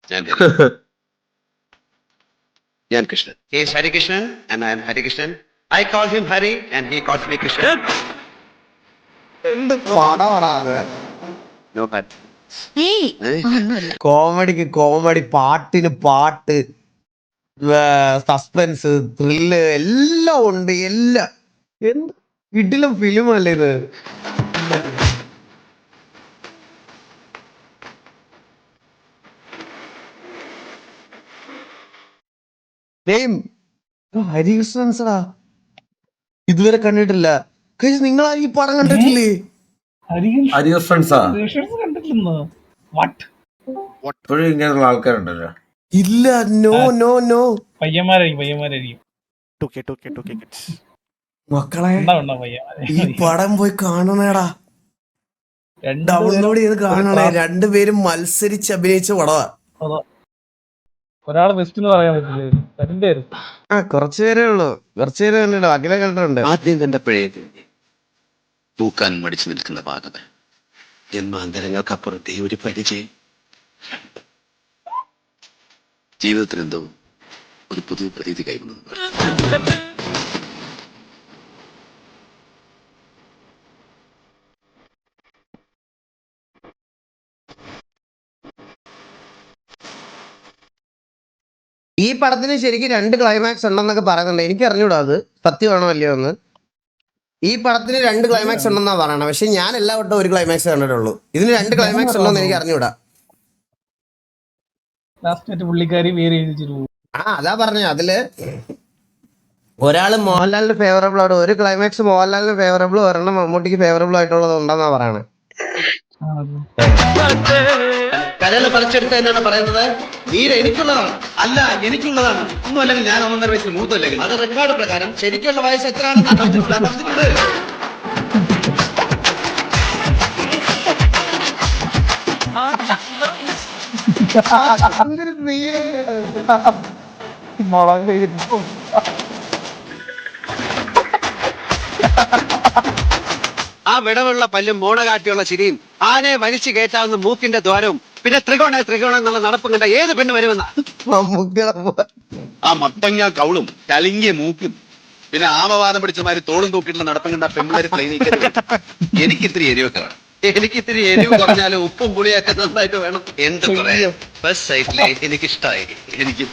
Jan Krishnan. He is Hari Krishnan and I am Hari Krishnan. I call him Hari and he calls me Krishnan. No bad. കോമഡിക്ക് comedy, പാട്ടിന് പാട്ട്, suspense, thrill എല്ലാം ഉണ്ട്. എല്ലാം എന്ത് കിടിലം film അല്ലേ ഇത്. ഹരികൃഷ്ണൻസടാ ഇതുവരെ കണ്ടിട്ടില്ല. നിങ്ങളാ ഈ പടം കണ്ടിട്ടില്ലേ? ഇപ്പോഴും ഇങ്ങനെയുള്ള ആൾക്കാരുണ്ടല്ലോ. ഇല്ല, നോ നോ നോ. മക്കളെ ഈ പടം പോയി കാണണേടാ, ഡൗൺലോഡ് ചെയ്ത് കാണണേ. രണ്ടുപേരും മത്സരിച്ച് അഭിനയിച്ച പടവാ. ഒരാള് ബെസ്റ്റ് എന്ന് പറയാൻ പറ്റില്ല. കുറച്ചുപേരേ ഉള്ളൂ, കുറച്ചുപേരെ കണ്ടിട്ടോ, അഖില കണ്ടിട്ടുണ്ട്. ആദ്യം കണ്ടപ്പോഴേക്ക് പൂക്കാൻ മടിച്ചു നിൽക്കുന്ന പാകത, ജന്മാന്തരങ്ങൾക്കപ്പുറത്തെ ഒരു പരിചയം, ജീവിതത്തിൽ എന്തോ ഒരു പുതിയ പ്രതീതി കൈവന്നു. ഈ പടത്തിന് ശരിക്കും 2 ക്ലൈമാക്സ് ഉണ്ടെന്നൊക്കെ പറയുന്നുണ്ട്. എനിക്ക് അറിഞ്ഞൂടാ അത് സത്യമാണോ അല്ലയോ എന്ന്. ഈ പടത്തിന് 2 ക്ലൈമാക്സ് ഉണ്ടെന്നാ പറയണത്, പക്ഷെ ഞാൻ എല്ലാ വട്ടം ഒരു ക്ലൈമാക്സ് കണ്ടിട്ടുള്ളൂ. ഇതിന് 2 ക്ലൈമാക്സ് ഉണ്ടോന്ന് എനിക്ക് അറിഞ്ഞൂടാ. അതാ പറഞ്ഞ അതില് ഒരാള് മോഹൻലാലിന് ഫേവറബിൾ ആണ്, ഒരു ക്ലൈമാക്സ് മോഹൻലാലിന് ഫേവറബിൾ, ഒരെണ്ണം മമ്മൂട്ടിക്ക് ഫേവറബിൾ ആയിട്ടുള്ളത് ഉണ്ടെന്നാ പറയണേ. കരള് പറിച്ചെടുത്ത എന്നാണ് പറയുന്നത്. നീര് എനിക്കുള്ളതാണ്, അല്ല എനിക്കുള്ളതാണ്. ഒന്നും അല്ലെങ്കിൽ ഞാൻ 1.5 വയസ്സിൽ മൂത്തല്ലെങ്കിൽ അത് റെക്കോർഡ് പ്രകാരം ശരിക്കുള്ള വയസ്സ് എത്രയാണെന്ന് ആ വിടവുള്ള പല്ലും മോണ കാട്ടിയുള്ള ചിരിയും ആനയെ വലിച്ചു കയറ്റാവുന്ന മൂക്കിന്റെ ദ്വാരവും പിന്നെ ത്രികോണം എന്നുള്ള നടപ്പും കണ്ട ഏത് പെണ്ണ് വരുമെന്ന ആ മത്തങ്ങ കൗളും കലിങ്ങിയ മൂക്കും പിന്നെ ആമവാദം പിടിച്ചമാര് തോളും തൂക്കിയിട്ടുള്ള നടപ്പും കണ്ട പെൺപിള്ളേര് എനിക്കിത്തിരി എരിവൊക്കെ വേണം. എനിക്കിത്തിരി എരിവ് കുറഞ്ഞാലും ഉപ്പും പുളിയൊക്കെ നന്നായിട്ട് വേണം. എന്ത് പറയാം, ഫസ്റ്റ് സൈറ്റിലെ എനിക്കിഷ്ടായി. എനിക്ക്